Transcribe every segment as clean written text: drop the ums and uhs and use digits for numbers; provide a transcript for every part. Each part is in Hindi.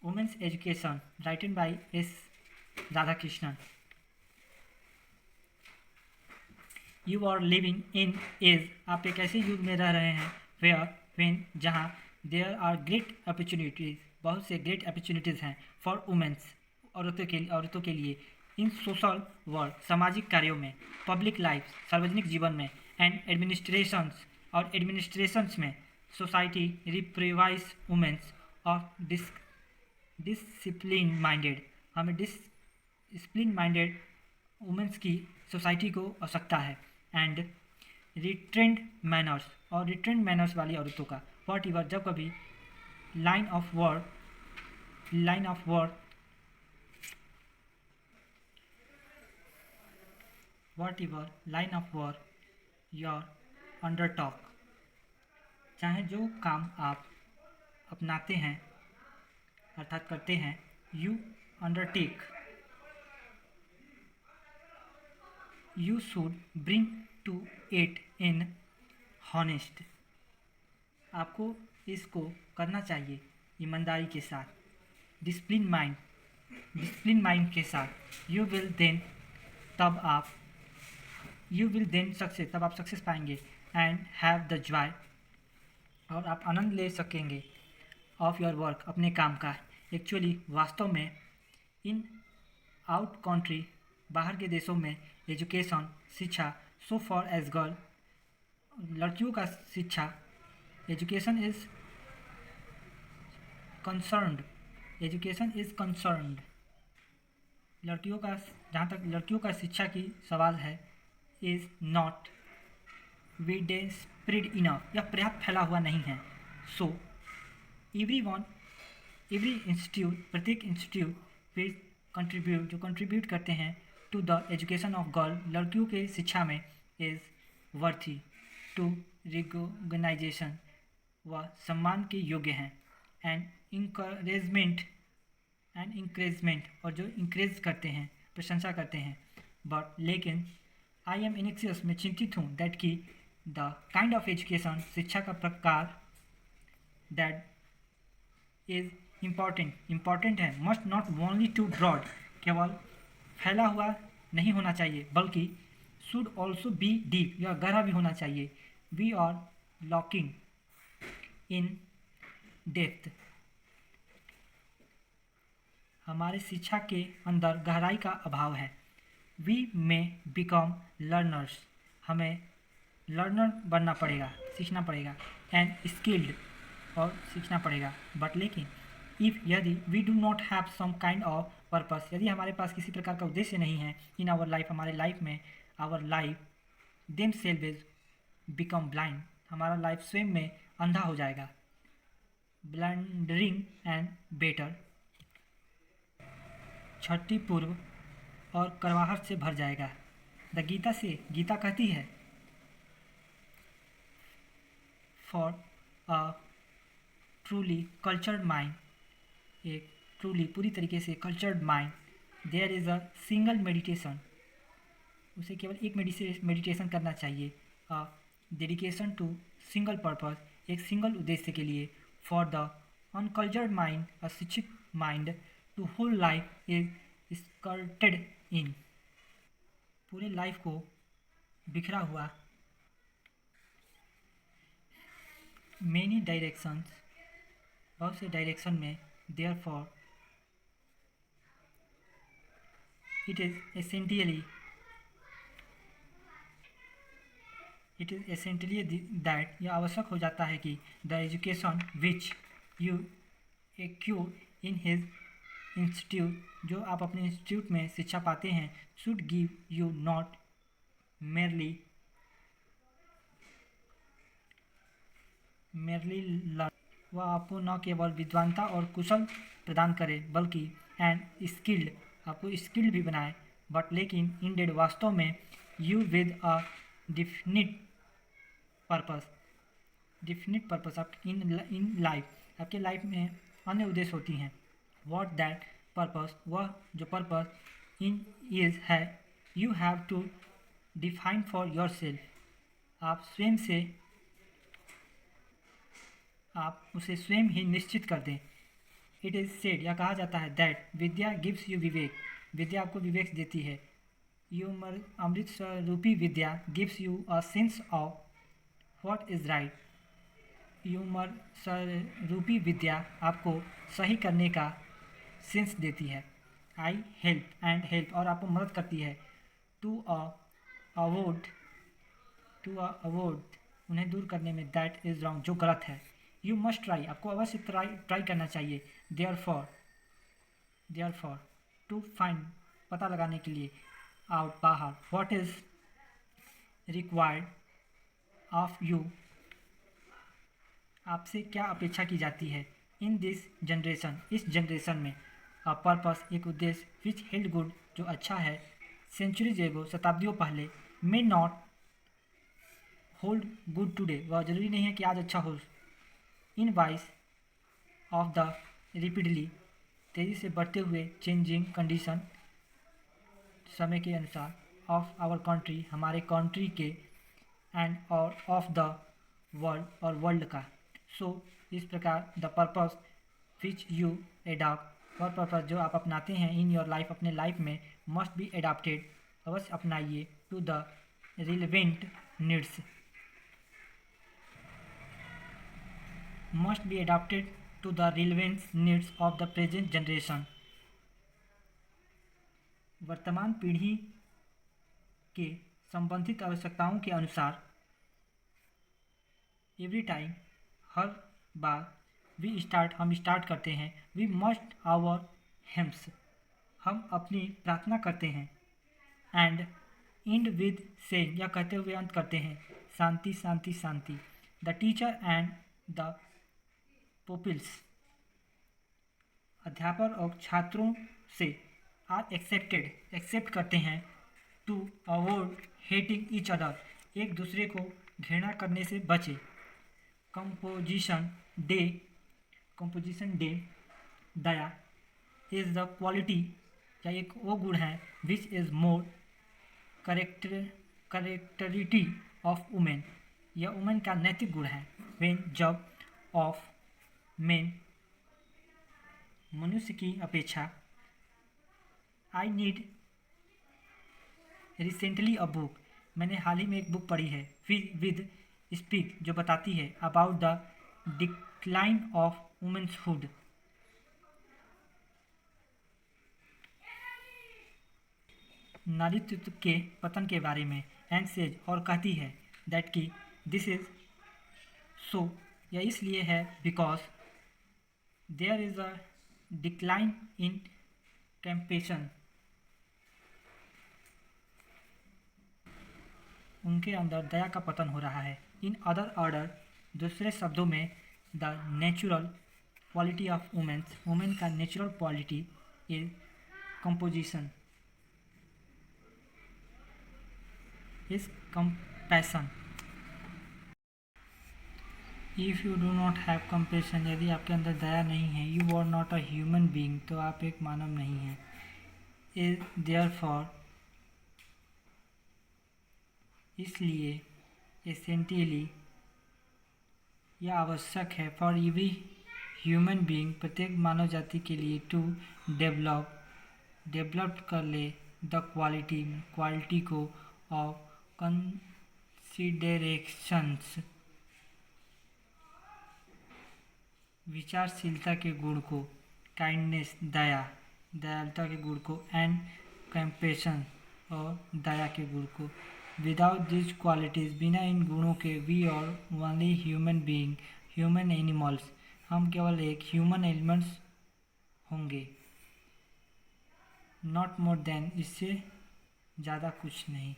Women's education written by S Radhakrishnan. You are living in age, आप एक ऐसे युग में रह रहे हैं वेयर वेन जहाँ देयर आर ग्रेट अपॉर्चुनिटीज़, बहुत से ग्रेट अपॉर्चुनिटीज़ हैं फॉर वुमेन्स, औरतों के लिए इन सोशल वर्क, सामाजिक कार्यों में, पब्लिक लाइफ, सार्वजनिक जीवन में, एंड एडमिनिस्ट्रेशंस और एडमिनिस्ट्रेशंस में, सोसाइटी रिप्रिवाइज वुमेन्स और डिसिप्लिन माइंडेड, हमें डिसिप्लिन माइंडेड वुमेन्स की सोसाइटी को आवश्यकता है। एंड रिट्रेंड मैनर्स, और रिट्रेंड मैनर्स वाली औरतों का, वॉट एवर, जब कभी line of war whatever line of war your undertake, चाहे जो काम आप अपनाते हैं अर्थात करते हैं, you undertake, you should bring to it in honest, आपको इसको करना चाहिए ईमानदारी के साथ, डिसिप्लिन माइंड के साथ। यू विल देन सक्सेस, तब आप सक्सेस पाएंगे। एंड हैव द जॉय, और आप आनंद ले सकेंगे ऑफ योर वर्क, अपने काम का। एक्चुअली वास्तव में इन आउट कंट्री, बाहर के देशों में, एजुकेशन, शिक्षा, सो फॉर एज गर्ल, लड़कियों का शिक्षा, एजुकेशन इज कंसर्न्ड, लड़कियों का, जहाँ तक लड़कियों का शिक्षा की सवाल है, is not widespread enough, यह पर्याप्त फैला हुआ नहीं है। सो एवरी इंस्टीट्यूट, प्रत्येक इंस्टीट्यूट विल कंट्रीब्यूट, जो कंट्रीब्यूट करते हैं to the education of girl, लड़कियों के शिक्षा में, इज वर्थी टू रिकॉग्नाइजेशन, वह सम्मान के योग्य हैं। एंड इंकरेजमेंट, और जो इंकरेज करते हैं, प्रशंसा करते हैं। बट लेकिन आई एम एंग्जियस, मैं चिंतित हूँ, दैट कि द काइंड ऑफ एजुकेशन, शिक्षा का प्रकार, दैट इज इम्पॉर्टेंट है, must not only to broad, केवल फैला हुआ नहीं होना चाहिए, बल्कि शुड ऑल्सो बी डीप, यह गहरा भी होना चाहिए। We are lacking in depth, हमारे शिक्षा के अंदर गहराई का अभाव है। वी मे बिकम लर्नर्स, हमें लर्नर बनना पड़ेगा, सीखना पड़ेगा। एंड स्किल्ड, और सीखना पड़ेगा। बट लेकिन यदि we do not have some kind of purpose, यदि हमारे पास किसी प्रकार का उद्देश्य नहीं है इन आवर लाइफ, हमारे लाइफ में, our life them self is become blind, हमारा लाइफ स्वयं में अंधा हो जाएगा। ब्लंडरिंग एंड बेटर, छठी पूर्व और करवाहट से भर जाएगा। द गीता कहती है, for a truly cultured mind, एक ट्रूली पूरी तरीके से cultured mind, there is a single meditation, उसे केवल एक मेडिटेशन करना चाहिए। A dedication to single purpose, एक सिंगल उद्देश्य के लिए। फॉर द अनकल्चर्ड माइंड, अशिक्षित mind, to whole life is skirted in, पूरे लाइफ को बिखरा हुआ, मेनी डायरेक्शंस, बहुत से डायरेक्शन में। Therefore it is essentially that, यह आवश्यक हो जाता है कि the education which you acquire in his institute, जो आप अपने इंस्टीट्यूट में शिक्षा पाते हैं, should give you not merely learn, वह आपको न केवल विद्वानता और कुशल प्रदान करे, बल्कि एंड स्किल्ड, आपको स्किल्ड भी बनाए। बट लेकिन इंडेड, वास्तव में, you with a definite purpose आप इन लाइफ, आपके लाइफ में अन्य उद्देश्य होती हैं। वॉट दैट पर्पस, वह जो पर्पस इन इज है, you have to define for yourself, आप स्वयं से, आप उसे स्वयं ही निश्चित कर दें। इट इज़ सेड, या कहा जाता है that vidya gives you vivek, विद्या आपको विवेक देती है। अमृत रूपी विद्या gives you a sense of what is right, humour रूपी विद्या आपको सही करने का सेंस देती है। आई हेल्प एंड हेल्प, और आपको मदद करती है। टू अवॉइड, उन्हें दूर करने में, दैट इज़ रॉन्ग, जो गलत है। यू मस्ट ट्राई, आपको अवश्य ट्राई करना चाहिए। देयर फॉर टू फाइंड, पता लगाने के लिए, आउट, बाहर, what is required of you, आपसे क्या अपेक्षा की जाती है। इन दिस जनरेशन, इस जनरेशन में, अ पर्पस, एक उद्देश्य, विच हेल्ड गुड, जो अच्छा है, सेंचुरीज एगो, शताब्दियों पहले, may not hold good today, वह जरूरी नहीं है कि आज अच्छा हो। इन वाइस ऑफ द रिपीडली, तेज़ी से बढ़ते हुए चेंजिंग कंडीशन, समय के अनुसार, ऑफ आवर कंट्री, हमारे कंट्री के, एंड और ऑफ द वर्ल्ड, और वर्ल्ड का। सो इस प्रकार the purpose which you adopt, और पर्पस जो आप अपनाते हैं इन योर लाइफ, अपने लाइफ में, मस्ट बी एडाप्टेड, अवश्य अपनाइए, to the relevant needs, must be adapted to the relevant needs of the present generation, वर्तमान पीढ़ी के संबंधित आवश्यकताओं के अनुसार। एवरी टाइम, हर बार, हम स्टार्ट करते हैं, वी मस्ट आवर हेम्स, हम अपनी प्रार्थना करते हैं, एंड इंड विद सेइंग, या कहते हुए अंत करते हैं, शांति शांति शांति। The teacher and the pupils, अध्यापक और छात्रों से, आर एक्सेप्ट करते हैं, to avoid hating each other, एक दूसरे को घृणा करने से बचे। कंपोजिशन डे, दया, इज़ द क्वालिटी, या एक वो गुण है, which is more characteristic of women, यह वुमेन का नैतिक गुण है। वेन, जब, ऑफ, मेन, मनुष्य की अपेक्षा। I need recently a book, मैंने हाल ही में एक बुक पढ़ी है, विद स्पीक, जो बताती है, अबाउट द डिक्लाइन ऑफ वुमेन्सहुड, नारीत्व के पतन के बारे में, एंड सेज, और कहती है, दैट की, दिस इज सो, यह इसलिए है, because there is a decline in compassion, उनके अंदर दया का पतन हो रहा है। इन अदर ऑर्डर, दूसरे शब्दों में, the natural quality of women का natural quality is composition, is compassion. If you do not have compassion, यदि आपके अंदर दया नहीं है, you are not a human being, तो आप एक मानव नहीं हैं। इज देयरफॉर, इसलिए, एसेंटियली, यह आवश्यक है, फॉर एवरी ह्यूमन बीइंग, प्रत्येक मानव जाति के लिए, टू डेवलप कर ले, द क्वालिटी को, ऑफ कंसिडरेशंस, विचारशीलता के गुण को, काइंडनेस, दयालुता के गुण को, एंड कंपैशन, और दया के गुण को। विदाउट दिस क्वालिटीज, बिना इन गुणों के, we are only human being, human animals, हम केवल एक ह्यूमन एलिमेंट्स होंगे, नॉट मोर देन, इससे ज़्यादा कुछ नहीं।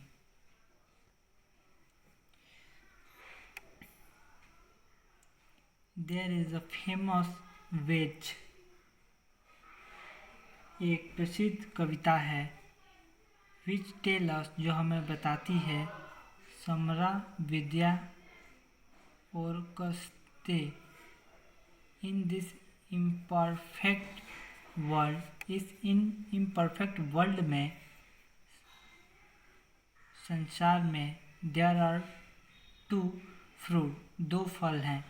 There is a famous wage, एक प्रसिद्ध कविता है, विच टेल अस, जो हमें बताती है, समरा विद्या और कस्ते, इन दिस इम्परफेक्ट वर्ल्ड, इस इम्परफेक्ट वर्ल्ड में, संसार में, देयर आर टू फ्रूट, दो फल हैं,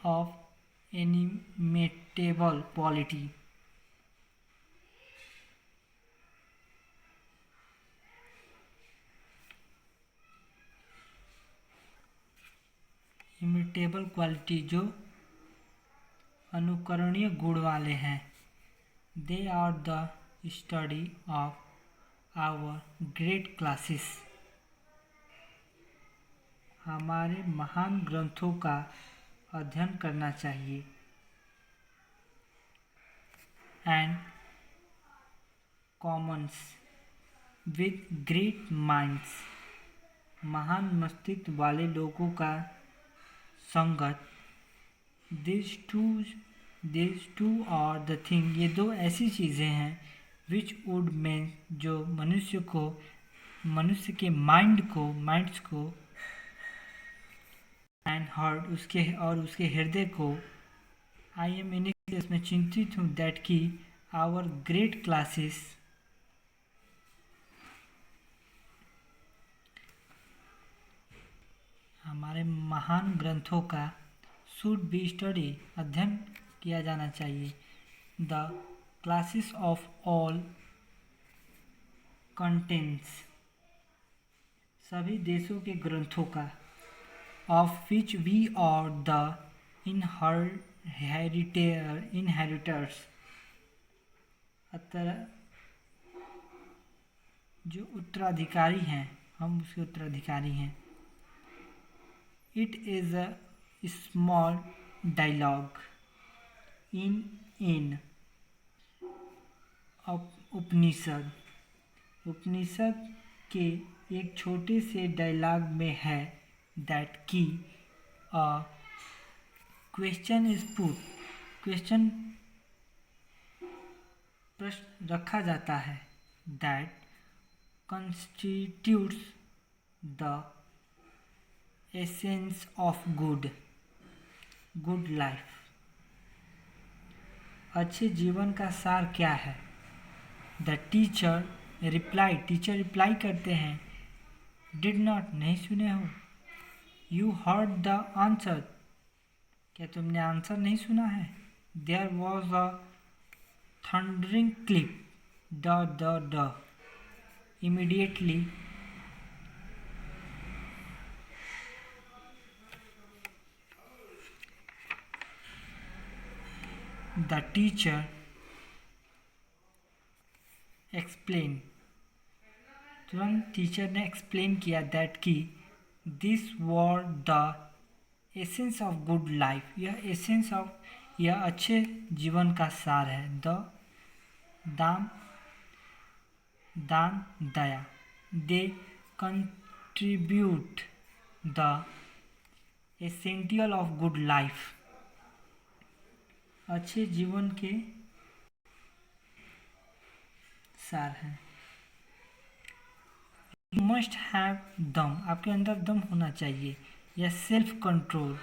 of inimitable quality. Imitable quality जो अनुकरणीय गुण वाले हैं. They are the study of our great classes. हमारे महान ग्रंथों का अध्ययन करना चाहिए. And commons with great minds. महान मस्तिष्क वाले लोगों का संगत. This two are the thing. ये दो ऐसी चीज़ें हैं विच वुड मेन जो मनुष्य के माइंड्स को एंड हार्ट उसके हृदय को. I am anxious. मैं चिंतित हूँ. दैट की आवर ग्रेट क्लासेस हमारे महान ग्रंथों का शुड बी स्टडी अध्ययन किया जाना चाहिए. The classes of all contents सभी देशों के ग्रंथों का. Of which we are the inheritors जो उत्तराधिकारी हैं. हम उसके उत्तराधिकारी हैं. It is a small dialogue in Upanishad. Upanishad के एक छोटे से डायलॉग में है दैट की अ क्वेश्चन इज पुट. प्रश्न रखा जाता है. That constitutes the essence of good life. अच्छे जीवन का सार क्या है? द टीचर रिप्लाई करते हैं. डिड नॉट नहीं सुने हो. You heard the answer. क्या तुमने आंसर नहीं सुना है? There was a thundering clip. The immediately the teacher explained. तुरंत टीचर ने एक्सप्लेन किया दैट की this were the essence of good life. यह अच्छे जीवन का सार है. दान दया. They contribute the essential of good life. अच्छे जीवन के सार हैं. यू मस्ट हैव दम. आपके अंदर दम होना चाहिए. या सेल्फ कंट्रोल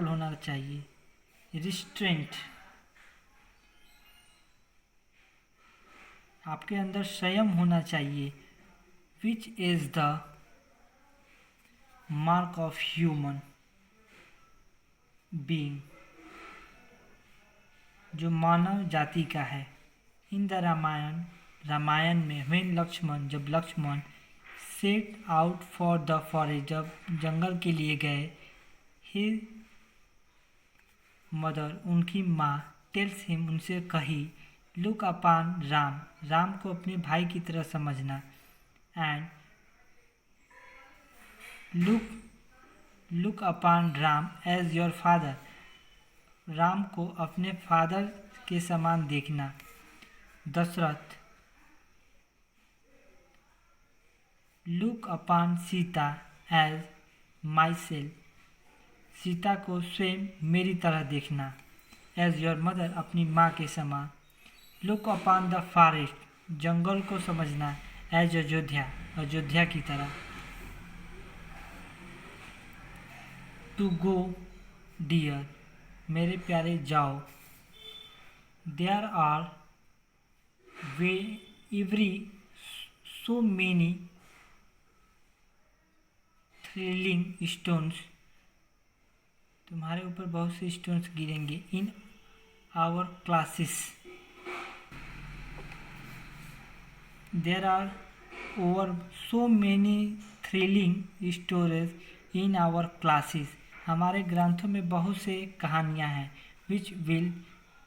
होना चाहिए. रिस्ट्रेंट. आपके अंदर संयम होना चाहिए. Which is the mark of human being. जो मानव जाति का है. इन द रामायण में जब Lakshman set out for the forest. जब जंगल के लिए गए. हिज मदर उनकी माँ टेल्स हिम उनसे कही. लुक अपॉन राम को अपने भाई की तरह समझना. And look upon Ram as your father. Ram को अपने फादर के समान देखना. Dasharath look upon Sita as myself. Sita को स्वयं मेरी तरह देखना. एज योर मदर अपनी माँ के समान. Look upon the forest. जंगल को समझना. एज अयोध्या की तरह. टू गो डियर मेरे प्यारे जाओ. There are every so many thrilling stones. तो तुम्हारे ऊपर बहुत से स्टोन्स गिरेंगे। In our classes there are over so many thrilling stories in our classes. हमारे ग्रंथों में बहुत से कहानियाँ हैं। Which will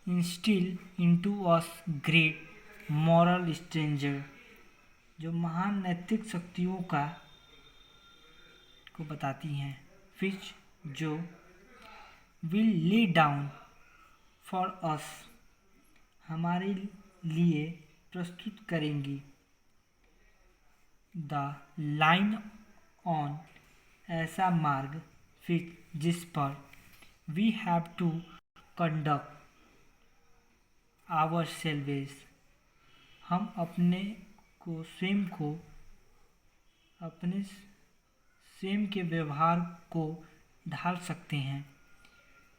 instil into us great moral stranger, जो महान नैतिक शक्तियों को बताती हैं। विच जो will lay down for us, हमारे लिए प्रस्तुत करेंगी। द लाइन ऑन, ऐसा मार्ग फिर जिस पर we have to conduct ourselves, हम अपने स्वयं के व्यवहार को ढाल सकते हैं।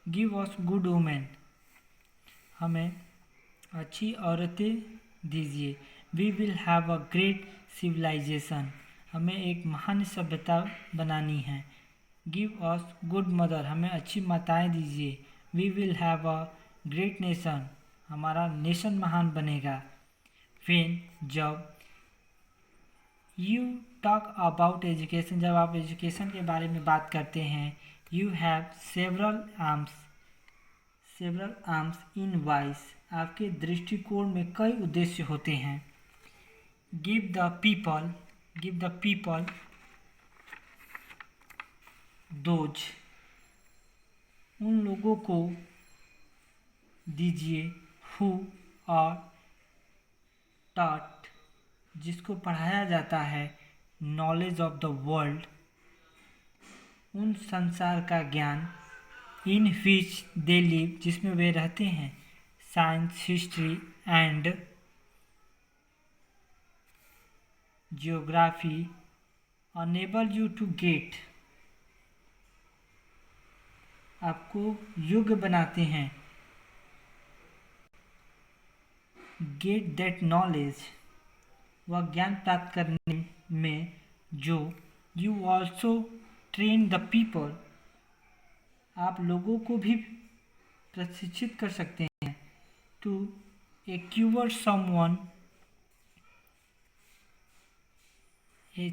गिव अस गुड वुमेन, हमें अच्छी औरतें दीजिए। We will have a great civilisation, हमें एक महान सभ्यता बनानी है। गिव अस गुड मदर, हमें अच्छी माताएं दीजिए। We will have a great nation, हमारा नेशन महान बनेगा। व्हेन, जब यू टॉक अबाउट एजुकेशन, जब आप एजुकेशन के बारे में बात करते हैं। You have several arms in wise, आपके दृष्टिकोण में कई उद्देश्य होते हैं। गिव द पीपल दोज, उन लोगों को दीजिए। हु आर टॉट, जिसको पढ़ाया जाता है। नॉलेज ऑफ द वर्ल्ड, उन संसार का ज्ञान। इन विच दे लिव, जिसमें वे रहते हैं। Science, history and geography enable you to get, आपको योग्य बनाते हैं। गेट दैट नॉलेज, वह ज्ञान प्राप्त करने में जो। You also train the people, आप लोगों को भी प्रशिक्षित कर सकते हैं। To acquire someone a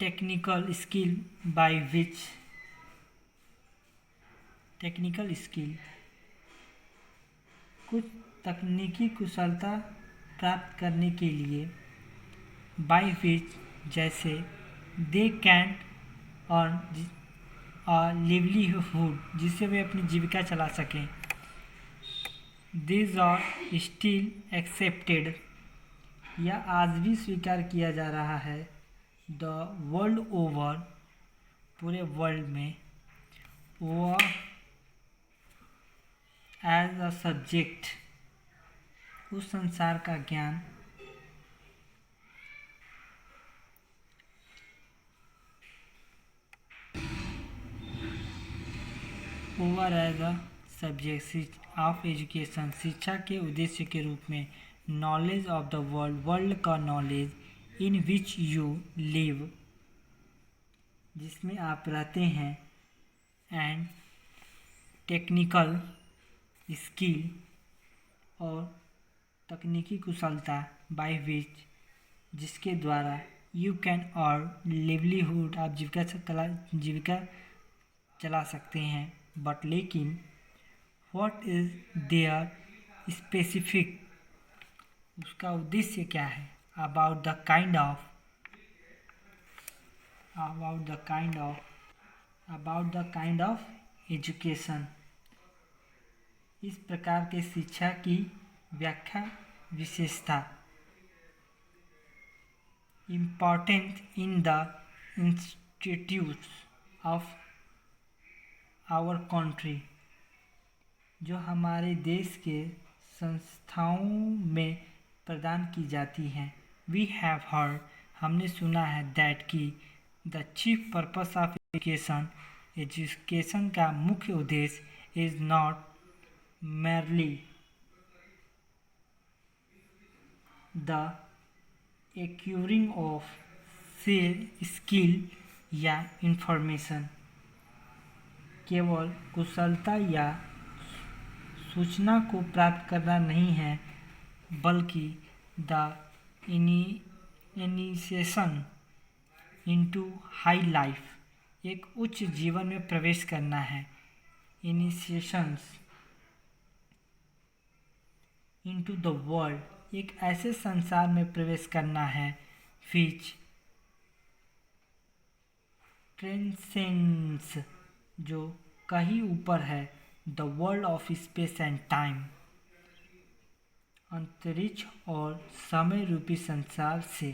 technical skill by which, technical skill, कुछ तकनीकी कुशलता प्राप्त करने के लिए। बाय विच, जैसे they can earn a livelihood, जिससे वे अपनी जीविका चला सकें। दिस आर स्टिल एक्सेप्टेड, यह आज भी स्वीकार किया जा रहा है। द वर्ल्ड ओवर, पूरे वर्ल्ड में। वह एज अ सब्जेक्ट, उस संसार का ज्ञान। Over as a subject of education, शिक्षा के उद्देश्य के रूप में। Knowledge of the world, world का knowledge. In which you live, जिसमें आप रहते हैं। एंड टेक्निकल स्किल, और तकनीकी कुशलता। बाय विच, जिसके द्वारा यू कैन अर्न लिवलीहुड, आप जीविका चला सकते हैं। बट लेकिन व्हाट इज देयर स्पेसिफिक, उसका उद्देश्य क्या है। About the kind of education, इस प्रकार के शिक्षा की व्याख्या, विशेषता। Important in the institutes of our country, जो हमारे देश के संस्थाओं में प्रदान की जाती हैं। वी हैव हर्ड, हमने सुना है। दैट की the chief purpose of education का मुख्य उद्देश्य is not merely the acquiring of skill या information, केवल कुशलता या सूचना को प्राप्त करना नहीं है, बल्कि the initiation into high life, एक उच्च जीवन में प्रवेश करना है। इनिशिएशंस इनटू द वर्ल्ड, एक ऐसे संसार में प्रवेश करना है विच ट्रांसेंड्स, जो कहीं ऊपर है, the world of space and time, अंतरिक्ष और समय रूपी संसार से।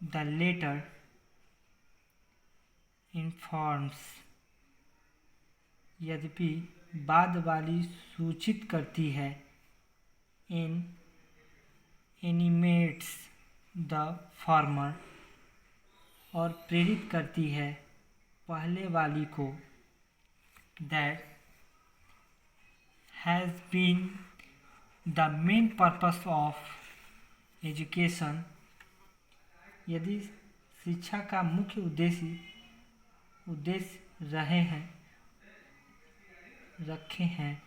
द लेटर इन्फॉर्म्स, यद्यपि बाद वाली सूचित करती है, इन एनिमेट्स द फॉर्मर, और प्रेरित करती है पहले वाली को। That has been the main purpose of education, यदि शिक्षा का मुख्य उद्देश्य रखे हैं।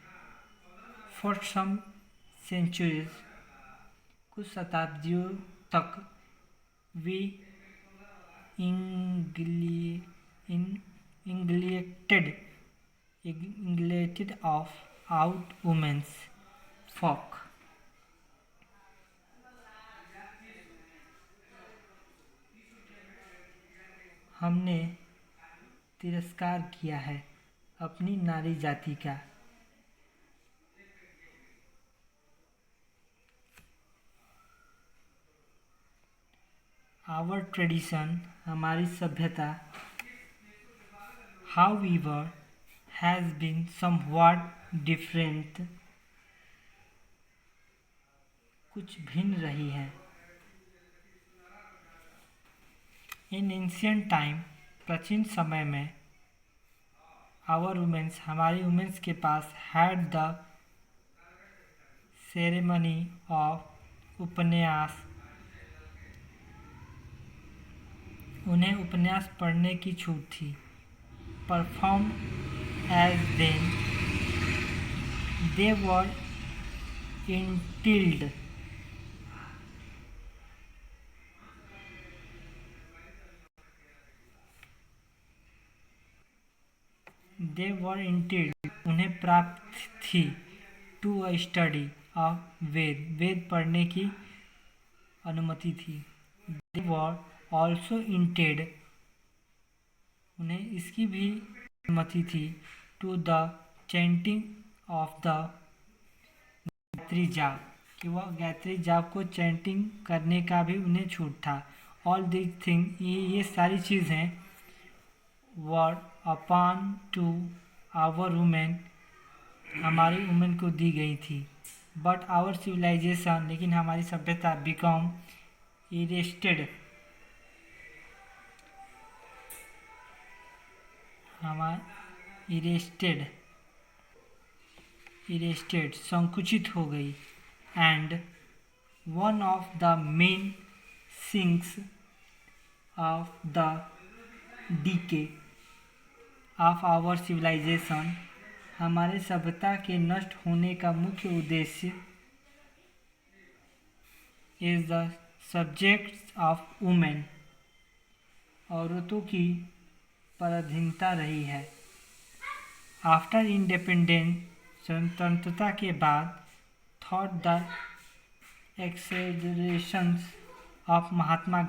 फॉर सम सेंचुरीज, कुछ शताब्दियों तक, we neglected of out women's folk, हमने तिरस्कार किया है अपनी नारी जाति का। आवर ट्रेडिशन, हमारी सभ्यता, however has been somewhat different, कुछ भिन्न रही है। इन एंशिएंट टाइम, प्राचीन समय में, आवर वुमेन्स, हमारी वुमेन्स के पास, हैड द सेरेमनी ऑफ उपन्यास, उन्हें उपन्यास पढ़ने की छूट थी। परफॉर्म एज देन दे वर इंटिल्ड, उन्हें प्राप्त थी, टू अ स्टडी ऑफ वेद पढ़ने की अनुमति थी। दे वर ऑल्सो इंटेड, उन्हें इसकी भी अनुमति थी, to the chanting of the Gayatri जाप, कि वह गायत्री जाप को चैंटिंग करने का भी उन्हें छूट था। ऑल दिस थिंग, ये सारी चीज़ें वर अपॉन टू आवर वुमेन, हमारी वुमेन को दी गई थी। बट आवर सिविलाइजेशन, लेकिन हमारी सभ्यता, बिकम इरेस्टेड, संकुचित हो गई। And one of the main things of the decay of our civilisation, हमारे सभ्यता के नष्ट होने का मुख्य उद्देश्य, is the subjects of women, औरतों की पराधीनता रही है। आफ्टर इंडिपेंडेंस, स्वतंत्रता के बाद, thought the accelerations of Mahatma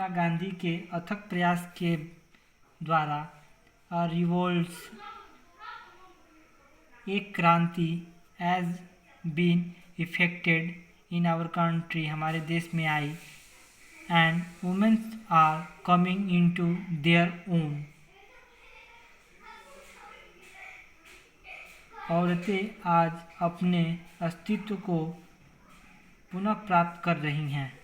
Gandhi के अथक प्रयास के द्वारा, अ रिवोल्ट्स, एक क्रांति, as been effected in our country, हमारे देश में आई। And women's are coming into their own, औरतें आज अपने अस्तित्व को पुनः प्राप्त कर रही हैं।